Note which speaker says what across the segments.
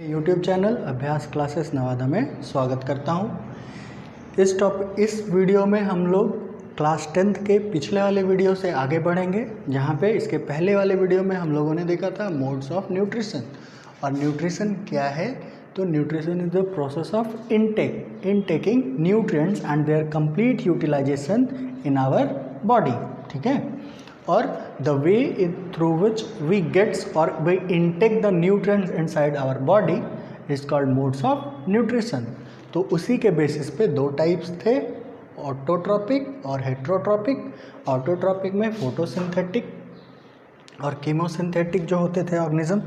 Speaker 1: YouTube channel अभ्यास classes Nawada में स्वागत करता हूं। इस वीडियो में हम लोग क्लास 10th के पिछले वाले वीडियो से आगे बढ़ेंगे, जहां पे इसके पहले वाले वीडियो में हम लोगों ने देखा था मोड्स ऑफ न्यूट्रिशन। और न्यूट्रिशन क्या है? तो nutrition is the process of intaking nutrients and their complete utilization in our body. ठीक है। और the way through which we gets or we intake the nutrients inside our body is called modes of nutrition। तो उसी के basis पे दो types थे, autotrophic और हेट्रोट्रॉपिक। ऑटोट्रॉपिक में फोटोसिंथेटिक और कीमोसिंथेटिक जो होते थे ऑर्गेनिज्म।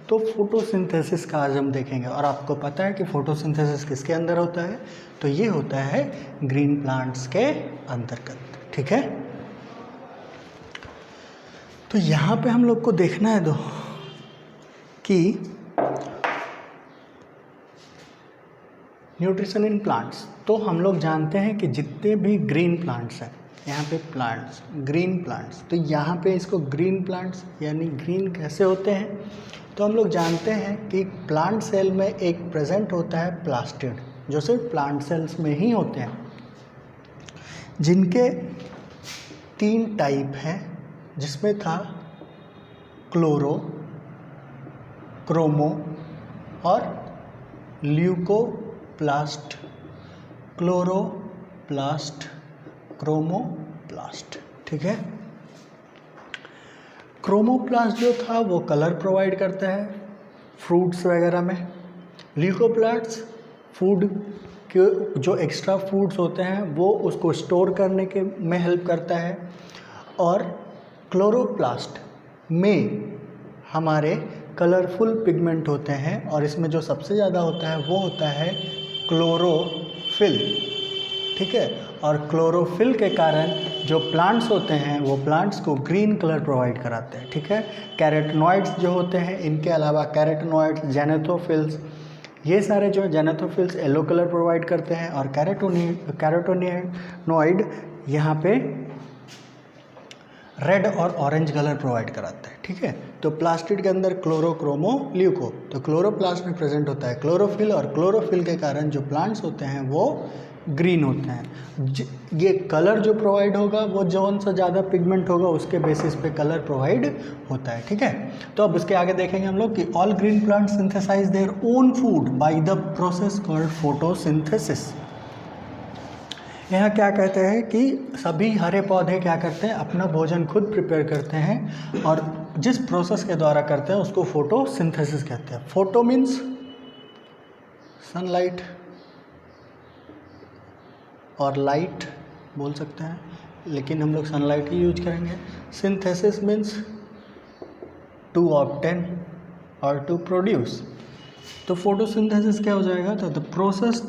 Speaker 1: तो फोटोसिंथेसिस का आज हम देखेंगे। और आपको पता है कि फोटोसिंथेसिस किसके अंदर होता है? तो ये होता है ग्रीन प्लांट्स के अंतर्गत। ठीक है। तो यहाँ पे हम लोग को देखना है कि न्यूट्रिशन इन प्लांट्स। तो हम लोग जानते हैं कि जितने भी ग्रीन प्लांट्स हैं, यहाँ पे प्लांट्स, ग्रीन प्लांट्स, तो यहाँ पे इसको ग्रीन प्लांट्स यानी ग्रीन कैसे होते हैं? तो हम लोग जानते हैं कि प्लांट सेल में एक प्रेजेंट होता है प्लास्टिड, जो सिर्फ प्लांट सेल्स में ही होते हैं, जिनके 3 टाइप हैं, जिसमें था क्लोरो, क्रोमो और ल्यूकोप्लास्ट। Chloroplast, chromoplast. ठीक है। क्रोमोप्लास्ट जो था वो कलर प्रोवाइड करता है फ्रूट्स वगैरह में। ल्यूकोप्लास्ट फूड के जो एक्स्ट्रा फूड्स होते हैं वो उसको स्टोर करने के में हेल्प करता है। और क्लोरोप्लास्ट में हमारे कलरफुल पिगमेंट होते हैं, और इसमें जो सबसे ज़्यादा होता है वो होता है क्लोरोफिल। ठीक है। और क्लोरोफिल के कारण जो प्लांट्स होते हैं वो प्लांट्स को ग्रीन कलर प्रोवाइड कराते हैं। ठीक है। कैरोटीनॉइड्स जो होते हैं, इनके अलावा कैरोटीनॉइड्स, जेनेथोफिल्स, ये सारे जो जेनेथोफिल्स येलो कलर प्रोवाइड करते हैं, और कैरोटीनॉइड यहाँ पे रेड और ऑरेंज कलर प्रोवाइड कराता है। ठीक है। तो प्लास्टिड के अंदर क्लोरो, क्रोमो, ल्यूको। तो क्लोरोप्लास्ट में प्रेजेंट होता है क्लोरोफिल, और क्लोरोफिल के कारण जो प्लांट्स होते हैं वो ग्रीन होते हैं। ये कलर जो प्रोवाइड होगा वो जौन सा ज़्यादा पिगमेंट होगा उसके बेसिस पे कलर प्रोवाइड होता है। ठीक है। तो अब उसके आगे देखेंगे हम लोग कि all green plants synthesize their own food by the process called photosynthesis. यहाँ क्या कहते हैं कि सभी हरे पौधे क्या करते हैं? अपना भोजन खुद प्रिपेयर करते हैं, और जिस प्रोसेस के द्वारा करते हैं उसको फोटोसिंथेसिस कहते हैं। फोटो मीन्स सनलाइट, और लाइट बोल सकते हैं, लेकिन हम लोग सनलाइट ही यूज करेंगे। सिंथेसिस मीन्स टू ऑब्टेन और टू प्रोड्यूस। तो फोटोसिंथेसिस क्या हो जाएगा? तो the process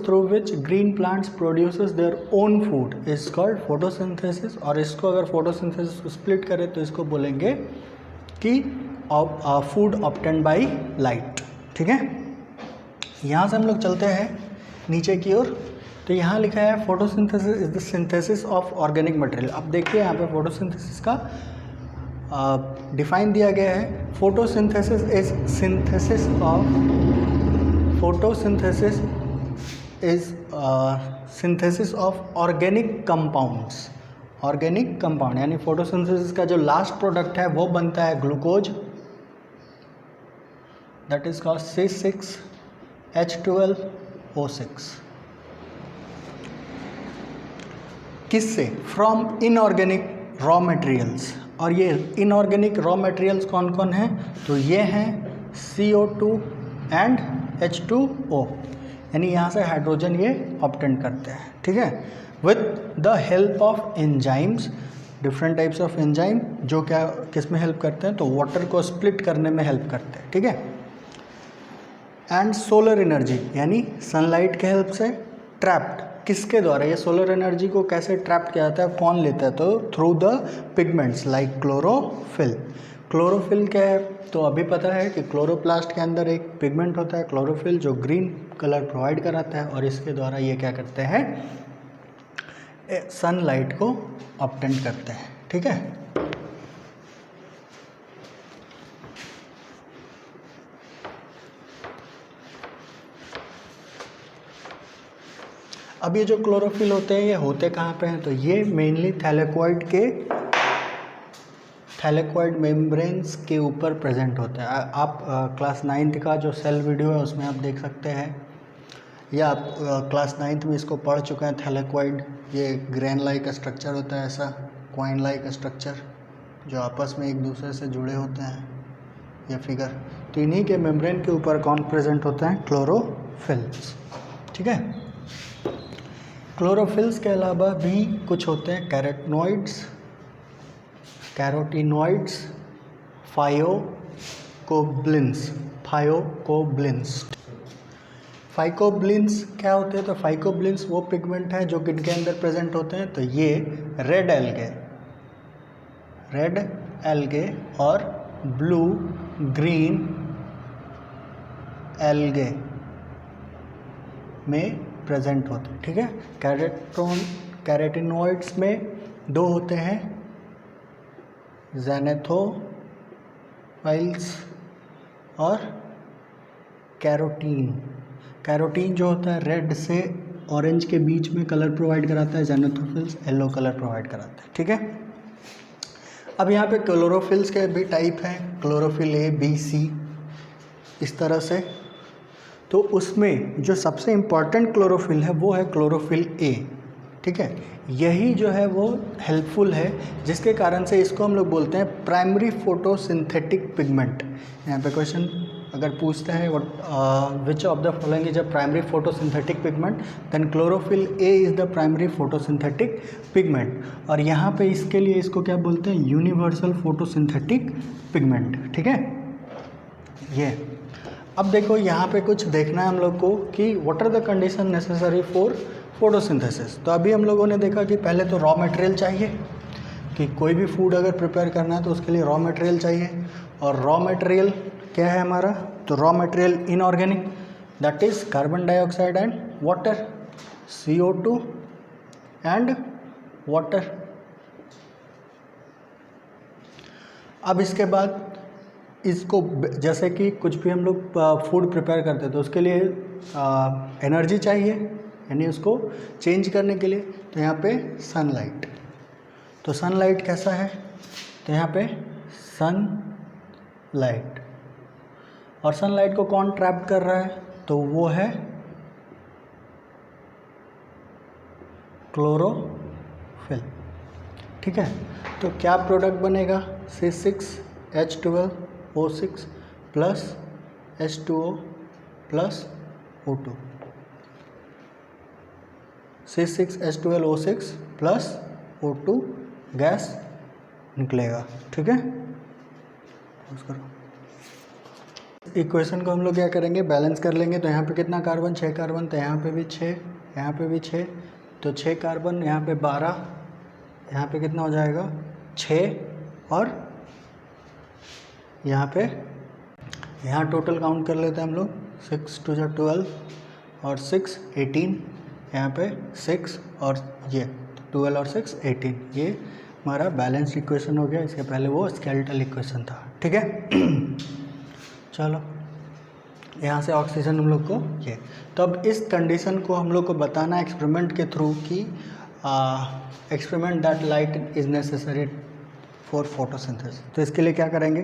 Speaker 1: through which green plants produces there own food is called photosynthesis. और इसको अगर फोटोसिंथेसिस को स्प्लिट करें तो इसको बोलेंगे कि फूड ऑब्टेन्ड बाय लाइट। ठीक है। यहाँ से हम लोग चलते हैं नीचे की ओर। तो यहाँ लिखा है photosynthesis is the synthesis of organic material. अब देखिए यहाँ पे फोटोसिंथेसिस का डिफाइन दिया गया है। Photosynthesis is synthesis of organic compounds. Organic compound यानी फोटोसिंथेसिस का जो लास्ट प्रोडक्ट है वो बनता है glucose, that is called C6H12O6। किससे? From inorganic raw materials. और ये इनऑर्गेनिक रॉ मटेरियल्स कौन कौन हैं? तो ये हैं CO2 एंड H2O, यानी यहाँ से हाइड्रोजन ये ऑब्टेन करते हैं। ठीक है। With the help of enzymes, different types of enzyme जो क्या किस में हेल्प करते हैं? तो वाटर को स्प्लिट करने में हेल्प करते हैं। ठीक है। एंड सोलर एनर्जी यानी सनलाइट के हेल्प से ट्रैप्ड। किसके द्वारा? ये सोलर एनर्जी को कैसे ट्रैप किया जाता है? कौन लेता है? तो through the pigments like chlorophyll. Chlorophyll क्या है? तो अभी पता है कि क्लोरोप्लास्ट के अंदर एक पिगमेंट होता है क्लोरोफिल, जो ग्रीन कलर प्रोवाइड कराता है, और इसके द्वारा ये क्या करते हैं? सनलाइट को ऑब्टेन करते हैं। ठीक है। अब ये जो क्लोरोफिल होते हैं ये होते कहाँ पे हैं, तो ये मेनली थैलेकॉइड मेम्ब्रेन्स के ऊपर प्रेजेंट होते हैं। आप क्लास 9th का जो सेल वीडियो है उसमें आप देख सकते हैं, या आप क्लास 9th में इसको पढ़ चुके हैं। थैलेकॉइड ये ग्रेन लाइक स्ट्रक्चर होता है, ऐसा क्वाइन लाइक स्ट्रक्चर जो आपस में एक दूसरे से जुड़े होते हैं, ये फिगर। तो इन्हीं के मेम्ब्रेन के ऊपर कौन प्रेजेंट होते हैं, क्लोरोफिल्स। ठीक है, क्लोरोफिल्स के अलावा भी कुछ होते हैं, कैरोटीनॉइड्स, फाइकोब्लिन्स क्या होते हैं, तो फाइकोब्लिन्स वो पिगमेंट हैं जो किनके अंदर प्रेजेंट होते हैं, तो ये रेड एल्गे और ब्लू ग्रीन एल्गे में प्रेजेंट होते हैं। ठीक है, कैरोटीनॉइड्स में दो होते हैं, ज़ैनेथोफाइल्स और कैरोटीन जो होता है रेड से ऑरेंज के बीच में कलर प्रोवाइड कराता है, ज़ैनेथोफिल्स येलो कलर प्रोवाइड कराता है। ठीक है, अब यहाँ पे क्लोरोफिल्स के भी टाइप हैं, क्लोरोफिल A, B, C, इस तरह से। तो उसमें जो सबसे इम्पॉर्टेंट क्लोरोफिल है वो है क्लोरोफिल A। ठीक है, यही जो है वो हेल्पफुल है, जिसके कारण से इसको हम लोग बोलते हैं प्राइमरी फोटोसिंथेटिक पिगमेंट। यहाँ पे क्वेश्चन अगर पूछते हैं which of the following is a primary photosynthetic pigment, then chlorophyll A is the primary photosynthetic pigment. और यहाँ पे इसके लिए इसको क्या बोलते हैं, यूनिवर्सल फोटोसिंथेटिक पिगमेंट। ठीक है, ये अब देखो यहाँ पे कुछ देखना है हम लोग को कि what are the condition necessary for photosynthesis. तो अभी हम लोगों ने देखा कि पहले तो रॉ मटेरियल चाहिए, कि कोई भी फूड अगर प्रिपेयर करना है तो उसके लिए रॉ मटेरियल चाहिए। और रॉ मटेरियल क्या है हमारा, तो raw material inorganic, that is carbon dioxide and water, CO2 and water. अब इसके बाद इसको जैसे कि कुछ भी हम लोग फूड प्रिपेयर करते हैं तो उसके लिए एनर्जी चाहिए, यानी उसको चेंज करने के लिए। तो यहाँ पे सनलाइट, तो सनलाइट कैसा है, तो यहाँ पे सनलाइट, और सनलाइट को कौन ट्रैप कर रहा है, तो वो है क्लोरोफिल। ठीक है, तो क्या प्रोडक्ट बनेगा, C6H12O6 plus H2O plus O2, C6H12O6 plus O2 gas निकलेगा। ठीक है, इक्वेशन को हम लोग क्या करेंगे, बैलेंस कर लेंगे। तो यहाँ पे कितना कार्बन, 6 कार्बन, तो यहाँ पे भी 6, यहाँ पे भी 6, तो 6 कार्बन, यहाँ पे 12, यहाँ पे कितना हो जाएगा 6, और यहाँ पे यहाँ टोटल काउंट कर लेते हैं हम लोग, 6 2 12 और 6 18, यहाँ पे 6 और ये 12 और 6 18, ये हमारा बैलेंस इक्वेशन हो गया। इसके पहले वो स्केलेटल इक्वेशन था। ठीक है, चलो यहाँ से ऑक्सीजन हम लोग को ये, तो अब इस कंडीशन को हम लोग को बताना एक्सपेरिमेंट के थ्रू कि experiment that light is necessary for photosynthesis. तो इसके लिए क्या करेंगे,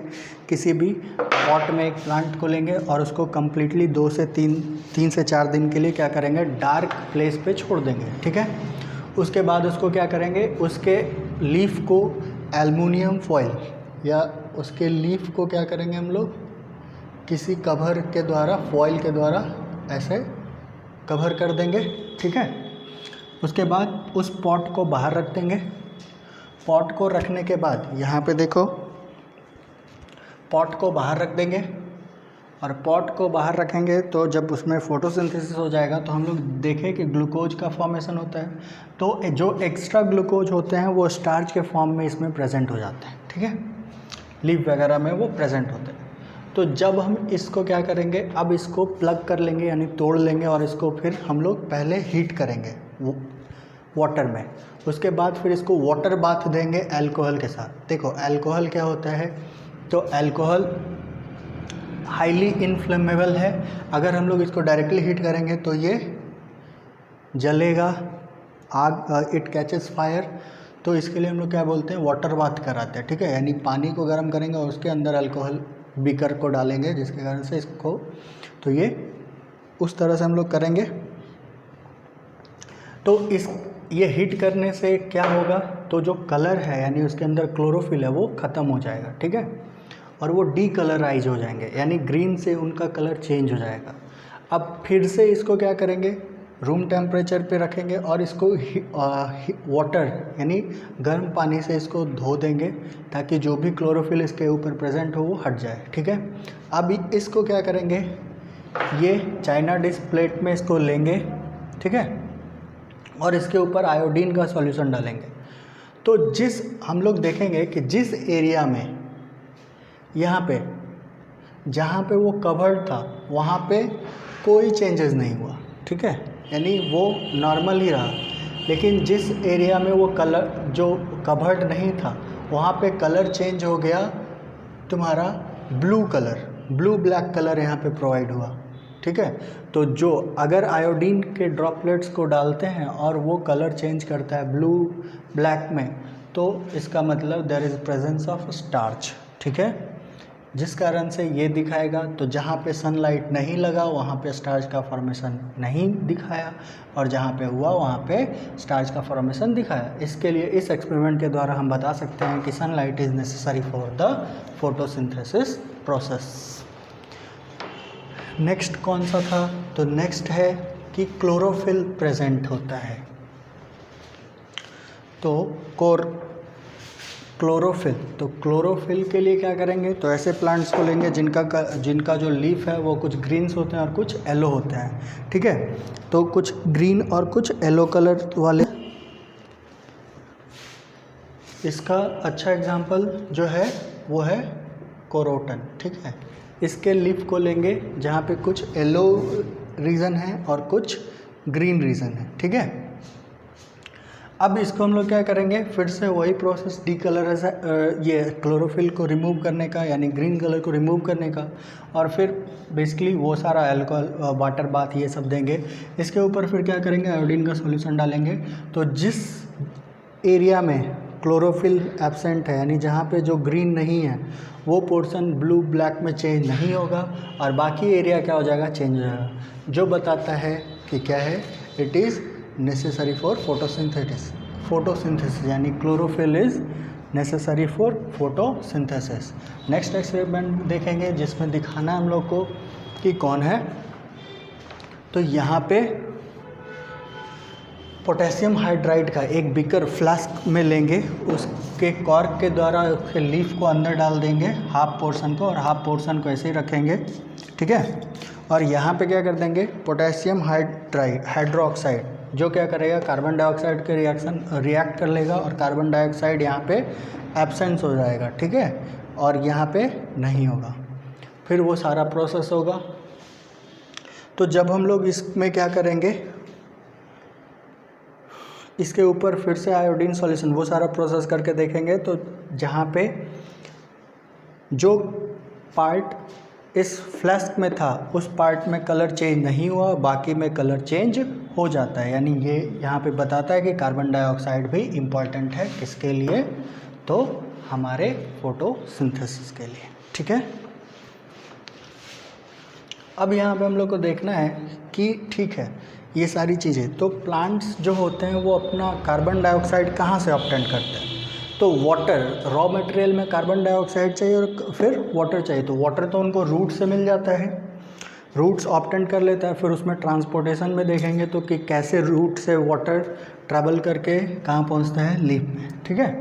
Speaker 1: किसी भी पॉट में एक प्लांट को लेंगे और उसको कम्प्लीटली 2 से 3 से 4 दिन के लिए क्या करेंगे, डार्क प्लेस पे छोड़ देंगे। ठीक है, उसके बाद उसको क्या करेंगे, उसके लीफ को एल्युमिनियम फॉइल या उसके लीफ को क्या करेंगे हम लोग, किसी कवर के द्वारा, फॉइल के द्वारा ऐसे कवर कर देंगे। ठीक है, उसके बाद उस पॉट को बाहर रख देंगे। पॉट को रखने के बाद यहाँ पे देखो, पॉट को बाहर रख देंगे, और पॉट को बाहर रखेंगे तो जब उसमें फोटोसिंथेसिस हो जाएगा तो हम लोग देखें कि ग्लूकोज का फॉर्मेशन होता है। तो जो एक्स्ट्रा ग्लूकोज होते हैं वो स्टार्च के फॉर्म में इसमें प्रेजेंट हो जाते हैं। ठीक है, लीफ वगैरह में वो प्रेजेंट होते हैं। तो जब हम इसको क्या करेंगे, अब इसको प्लग कर लेंगे, यानी तोड़ लेंगे, और इसको फिर हम लोग पहले हीट करेंगे वाटर में। उसके बाद फिर इसको वाटर बाथ देंगे अल्कोहल के साथ। देखो अल्कोहल क्या होता है, तो अल्कोहल हाईली इन्फ्लेमेबल है। अगर हम लोग इसको डायरेक्टली हीट करेंगे तो ये जलेगा, आग, इट कैचेस फायर, तो इसके लिए हम लोग क्या बोलते हैं, वाटर बाथ कराते हैं, ठीक है। यानी पानी को गर्म करेंगे और उसके अंदर अल्कोहल बीकर को डालेंगे, जिसके कारण से इसको, तो ये उस तरह से हम लोग करेंगे। तो ये हीट करने से क्या होगा, तो जो कलर है यानी उसके अंदर क्लोरोफिल है वो ख़त्म हो जाएगा, ठीक है, और वो डीकलराइज हो जाएंगे, यानी ग्रीन से उनका कलर चेंज हो जाएगा। अब फिर से इसको क्या करेंगे, रूम टेम्परेचर पे रखेंगे और इसको वाटर यानी गर्म पानी से इसको धो देंगे, ताकि जो भी क्लोरोफिल इसके ऊपर प्रेजेंट हो वो हट जाए, ठीक है। अब इसको क्या करेंगे, ये चाइना डिश प्लेट में इसको लेंगे, ठीक है, और इसके ऊपर आयोडीन का सॉल्यूशन डालेंगे। तो हम लोग देखेंगे कि जिस एरिया में यहाँ पे जहाँ पे वो कवर्ड था वहाँ पे कोई चेंजेस नहीं हुआ, ठीक है, यानी वो नॉर्मल ही रहा। लेकिन जिस एरिया में वो कलर जो कवर्ड नहीं था वहाँ पे कलर चेंज हो गया, तुम्हारा blue colour, blue black colour यहाँ पे प्रोवाइड हुआ, ठीक है। तो जो अगर आयोडीन के ड्रॉपलेट्स को डालते हैं और वो कलर चेंज करता है ब्लू ब्लैक में, तो इसका मतलब there is presence of starch, ठीक है, जिस कारण से ये दिखाएगा। तो जहाँ पे सनलाइट नहीं लगा वहाँ पे स्टार्च का फॉर्मेशन नहीं दिखाया, और जहाँ पे हुआ वहाँ पे स्टार्च का फॉर्मेशन दिखाया। इसके लिए इस एक्सपेरिमेंट के द्वारा हम बता सकते हैं कि sunlight is necessary for the photosynthesis process. Next कौन सा था, तो नेक्स्ट है कि क्लोरोफिल प्रेजेंट होता है। तो क्लोरोफिल, तो क्लोरोफिल के लिए क्या करेंगे, तो ऐसे प्लांट्स को लेंगे जिनका जो लीफ है वो कुछ ग्रीन्स होते हैं और कुछ येलो होते हैं, ठीक है। तो कुछ ग्रीन और कुछ येलो कलर वाले, इसका अच्छा एग्जांपल जो है वो है कोरोटन, ठीक है। इसके लीफ को लेंगे जहाँ पे कुछ येलो रीजन है और कुछ ग्रीन रीजन है, ठीक है। अब इसको हम लोग क्या करेंगे, फिर से वही प्रोसेस ये क्लोरोफिल को रिमूव करने का, यानी ग्रीन कलर को रिमूव करने का, और फिर बेसिकली वो सारा अल्कोहल वाटर बाथ ये सब देंगे। इसके ऊपर फिर क्या करेंगे, आयोडीन का सॉल्यूशन डालेंगे। तो जिस एरिया में क्लोरोफिल एब्सेंट है, यानी जहाँ पे जो ग्रीन नहीं है, वो पोर्शन ब्लू ब्लैक में चेंज नहीं होगा और बाकी एरिया क्या हो जाएगा, चेंज हो जाएगा, जो बताता है कि क्या है, it is necessary for photosynthesis, यानी chlorophyll is necessary for photosynthesis. Next experiment देखेंगे जिसमें दिखाना है हम लोग को कि कौन है। तो यहाँ पे पोटेशियम हाइड्राइड का एक बीकर फ्लास्क में लेंगे, उसके कॉर्क के द्वारा उसके लीफ को अंदर डाल देंगे, हाफ पोर्शन को, और हाफ पोर्शन को ऐसे ही रखेंगे, ठीक है। और यहाँ पे क्या कर देंगे, पोटेशियम हाइड्रोक्साइड, जो क्या करेगा, कार्बन डाइऑक्साइड के रिएक्ट कर लेगा और कार्बन डाइऑक्साइड यहाँ पे एब्सेंस हो जाएगा, ठीक है, और यहाँ पे नहीं होगा। फिर वो सारा प्रोसेस होगा। तो जब हम लोग इसमें क्या करेंगे, इसके ऊपर फिर से आयोडीन सॉल्यूशन, वो सारा प्रोसेस करके देखेंगे। तो जहाँ पे जो पार्ट इस फ्लास्क में था उस पार्ट में कलर चेंज नहीं हुआ, बाकी में कलर चेंज हो जाता है। यानी ये यहाँ पे बताता है कि कार्बन डाइऑक्साइड भी इम्पॉर्टेंट है, किसके लिए, तो हमारे फोटोसिंथेसिस के लिए, ठीक है। अब यहाँ पे हम लोग को देखना है कि ठीक है ये सारी चीज़ें, तो प्लांट्स जो होते हैं वो अपना कार्बन डाइऑक्साइड कहाँ से ऑब्टेन करते हैं, तो वाटर, रॉ मटेरियल में कार्बन डाइऑक्साइड चाहिए और फिर वाटर चाहिए। तो वाटर तो उनको रूट से मिल जाता है, रूट्स ऑब्टेन कर लेता है। फिर उसमें ट्रांसपोर्टेशन में देखेंगे तो कि कैसे रूट से वाटर ट्रैवल करके कहाँ पहुँचता है, लीफ में, ठीक है।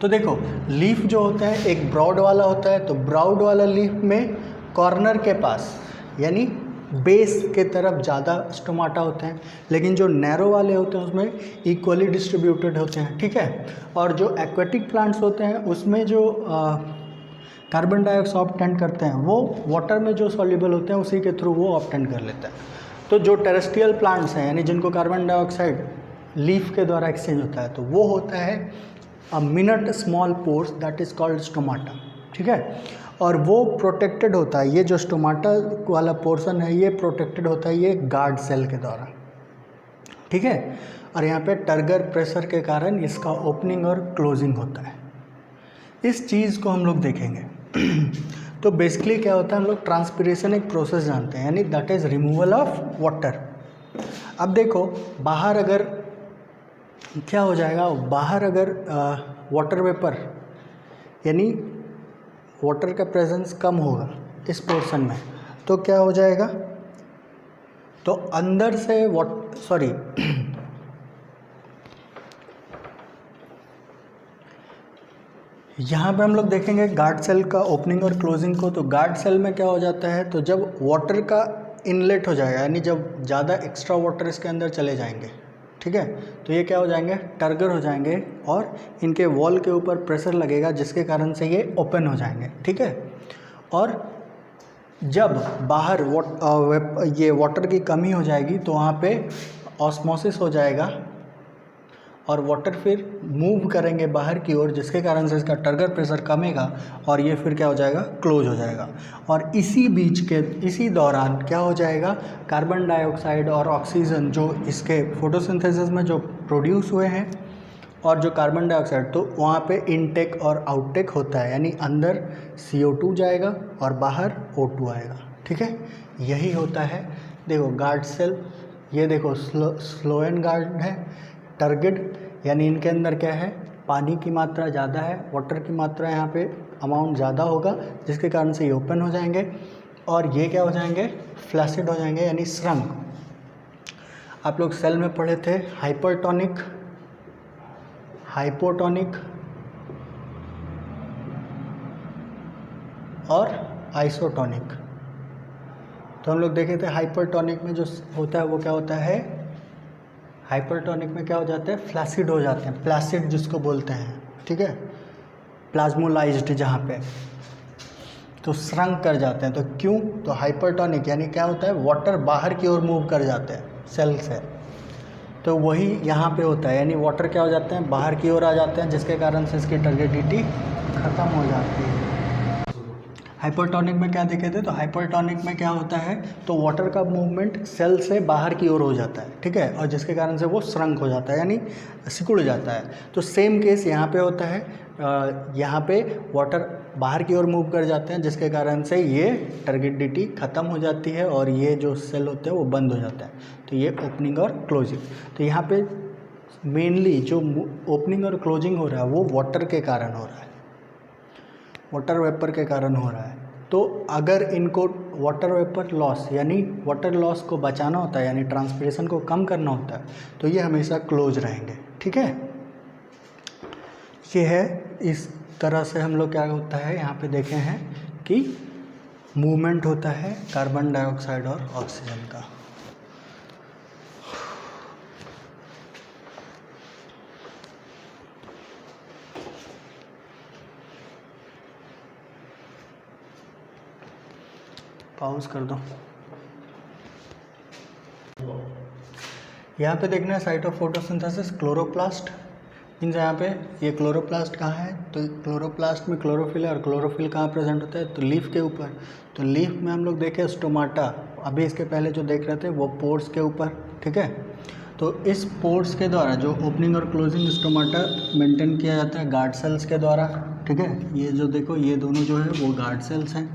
Speaker 1: तो देखो लीफ जो होता है एक ब्रॉड वाला होता है, तो ब्रॉड वाला लीफ में कॉर्नर के पास यानी बेस के तरफ ज़्यादा स्टोमाटा होते हैं, लेकिन जो नैरो वाले होते हैं उसमें इक्वली डिस्ट्रीब्यूटेड होते हैं, ठीक है। और जो एक्वेटिक प्लांट्स होते हैं उसमें जो कार्बन डाइऑक्साइड ऑब्टेन करते हैं वो वाटर में जो सॉल्युबल होते हैं उसी के थ्रू वो ऑब्टेन कर लेते हैं। तो जो टेरेस्ट्रियल प्लांट्स हैं यानी जिनको कार्बन डाइऑक्साइड लीफ के द्वारा एक्सचेंज होता है, तो वो होता है a minute small pores that is called stomata, ठीक है। और वो प्रोटेक्टेड होता है, ये जो स्टोमाटा वाला पोर्शन है ये प्रोटेक्टेड होता है ये गार्ड सेल के द्वारा, ठीक है। और यहाँ पे टर्गर प्रेशर के कारण इसका ओपनिंग और क्लोजिंग होता है। इस चीज़ को हम लोग देखेंगे। तो बेसिकली क्या होता है, हम लोग ट्रांसपिरेशन एक प्रोसेस जानते हैं, यानी that is removal of water. अब देखो बाहर अगर क्या हो जाएगा, बाहर अगर वाटर वेपर यानी वाटर का प्रेजेंस कम होगा इस पोर्शन में, तो क्या हो जाएगा, तो अंदर से यहाँ पे हम लोग देखेंगे गार्ड सेल का ओपनिंग और क्लोजिंग को। तो गार्ड सेल में क्या हो जाता है, तो जब वाटर का इनलेट हो जाएगा, यानी जब ज़्यादा एक्स्ट्रा वाटर इसके अंदर चले जाएंगे, ठीक है, तो ये क्या हो जाएंगे, टर्गर हो जाएंगे और इनके वॉल के ऊपर प्रेशर लगेगा जिसके कारण से ये ओपन हो जाएंगे, ठीक है। और जब बाहर ये वाटर की कमी हो जाएगी तो वहाँ पे ऑस्मोसिस हो जाएगा और वाटर फिर मूव करेंगे बाहर की ओर, जिसके कारण से इसका टर्गर प्रेशर कमेगा और ये फिर क्या हो जाएगा, क्लोज हो जाएगा। और इसी दौरान क्या हो जाएगा, कार्बन डाइऑक्साइड और ऑक्सीजन जो इसके फोटोसिंथेसिस में जो प्रोड्यूस हुए हैं और जो कार्बन डाइऑक्साइड, तो वहाँ पे इनटेक और आउटटेक होता है, यानी अंदर CO2 जाएगा और बाहर O2 आएगा, ठीक है। यही होता है। देखो गार्ड सेल, ये देखो स्लोएन गार्ड है, टर्गिड, यानी इनके अंदर क्या है, पानी की मात्रा ज़्यादा है, वाटर की मात्रा यहाँ पे अमाउंट ज़्यादा होगा, जिसके कारण से ये ओपन हो जाएंगे। और ये क्या हो जाएंगे, फ्लैसिड हो जाएंगे, यानी श्रंक। आप लोग सेल में पढ़े थे हाइपरटोनिक, हाइपोटोनिक और आइसोटोनिक। तो हम लोग देखे थे हाइपरटोनिक में जो होता है वो क्या होता है, हाइपरटोनिक में क्या हो जाते हैं, फ्लैसिड हो जाते हैं, प्लासिड जिसको बोलते हैं, ठीक है, प्लाज्मोलाइज्ड जहाँ पे, तो श्रंक कर जाते हैं। तो क्यों, तो हाइपरटोनिक यानी क्या होता है, वाटर बाहर की ओर मूव कर जाते हैं सेल से, तो वही यहाँ पे होता है, यानी वाटर क्या हो जाते हैं, बाहर की ओर आ जाते हैं, जिसके कारण से इसकी टर्गिडिटी ख़त्म हो जाती है। हाइपरटोनिक में क्या देखे थे, तो हाइपरटोनिक में क्या होता है, तो वाटर का मूवमेंट सेल से बाहर की ओर हो जाता है, ठीक है, और जिसके कारण से वो श्रंक हो जाता है, यानी सिकुड़ जाता है। तो सेम केस यहाँ पे होता है, यहाँ पे वाटर बाहर की ओर मूव कर जाते हैं, जिसके कारण से ये टर्गिडिटी ख़त्म हो जाती है और ये जो सेल होते हैं वो बंद हो जाता है। तो ये ओपनिंग और क्लोजिंग। तो यहाँ पे मेनली जो ओपनिंग और क्लोजिंग हो रहा है वो वाटर के कारण हो रहा है, वाटर वेपर के कारण हो रहा है। तो अगर इनको वाटर वेपर लॉस यानी वाटर लॉस को बचाना होता है, यानी ट्रांसपिरेशन को कम करना होता है, तो ये हमेशा क्लोज रहेंगे, ठीक है। ये है, इस तरह से हम लोग क्या होता है, यहाँ पे देखे हैं कि मूवमेंट होता है कार्बन डाइऑक्साइड और ऑक्सीजन का। पॉज कर दो। यहाँ पे देखना है site of photosynthesis, chloroplast. Means यहाँ पे ये क्लोरोप्लास्ट कहाँ है, तो क्लोरोप्लास्ट में क्लोरोफिल है, और क्लोरोफिल कहाँ प्रेजेंट होता है, तो लीफ के ऊपर। तो लीफ में हम लोग देखें स्टोमाटा, अभी इसके पहले जो देख रहे थे वो पोर्स के ऊपर, ठीक है। तो इस पोर्स के द्वारा जो ओपनिंग और क्लोजिंग स्टोमाटा मेंटेन किया जाता है गार्ड सेल्स के द्वारा, ठीक है। ये जो देखो ये दोनों जो है वो गार्ड सेल्स हैं,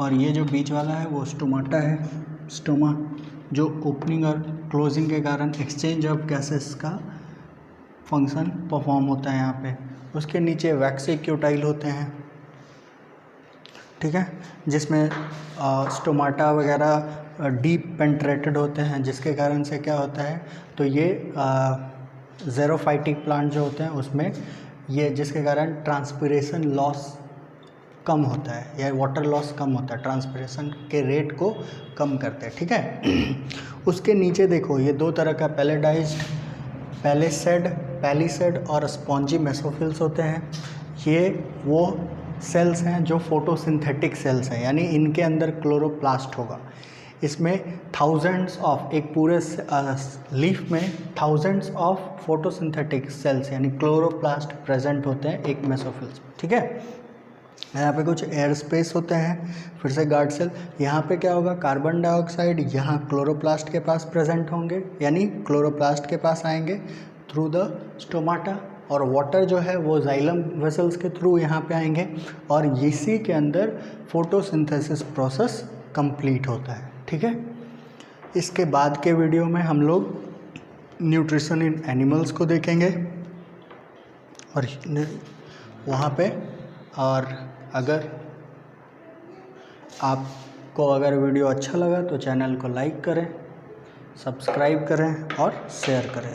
Speaker 1: और ये जो बीच वाला है वो स्टोमाटा है, स्टोमा, जो ओपनिंग और क्लोजिंग के कारण एक्सचेंज ऑफ गैसेस का फंक्शन परफॉर्म होता है यहाँ पे। उसके नीचे वैक्सीक्यूटाइल होते हैं, ठीक है, जिसमें स्टोमाटा वगैरह डीप पेंट्रेटेड होते हैं, जिसके कारण से क्या होता है, तो ये ज़ेरोफाइटिक प्लांट जो होते हैं उसमें ये, जिसके कारण ट्रांसपिरेशन लॉस कम होता है, या वाटर लॉस कम होता है, ट्रांसपिरेशन के रेट को कम करते हैं, ठीक है। उसके नीचे देखो ये दो तरह का पैलिसेड और स्पॉन्जी मेसोफिल्स होते हैं। ये वो सेल्स हैं जो फोटोसिंथेटिक सेल्स हैं, यानी इनके अंदर क्लोरोप्लास्ट होगा। इसमें थाउजेंड्स ऑफ, एक पूरे लीफ में थाउजेंड्स ऑफ फोटोसिंथेटिक सेल्स यानी क्लोरोप्लास्ट प्रेजेंट होते हैं एक मेसोफिल्स, ठीक है। यहाँ पे कुछ एयर स्पेस होते हैं, फिर से गार्ड सेल। यहाँ पे क्या होगा, कार्बन डाइऑक्साइड यहाँ क्लोरोप्लास्ट के पास प्रेजेंट होंगे, यानी क्लोरोप्लास्ट के पास आएंगे थ्रू द स्टोमाटा, और वाटर जो है वो जाइलम वेसल्स के थ्रू यहाँ पे आएंगे, और इसी के अंदर फोटोसिंथेसिस प्रोसेस कंप्लीट होता है। ठीक है, इसके बाद के वीडियो में हम लोग न्यूट्रिशन इन एनिमल्स को देखेंगे और वहाँ पे। और अगर आपको अगर वीडियो अच्छा लगा तो चैनल को लाइक करें, सब्सक्राइब करें और शेयर करें।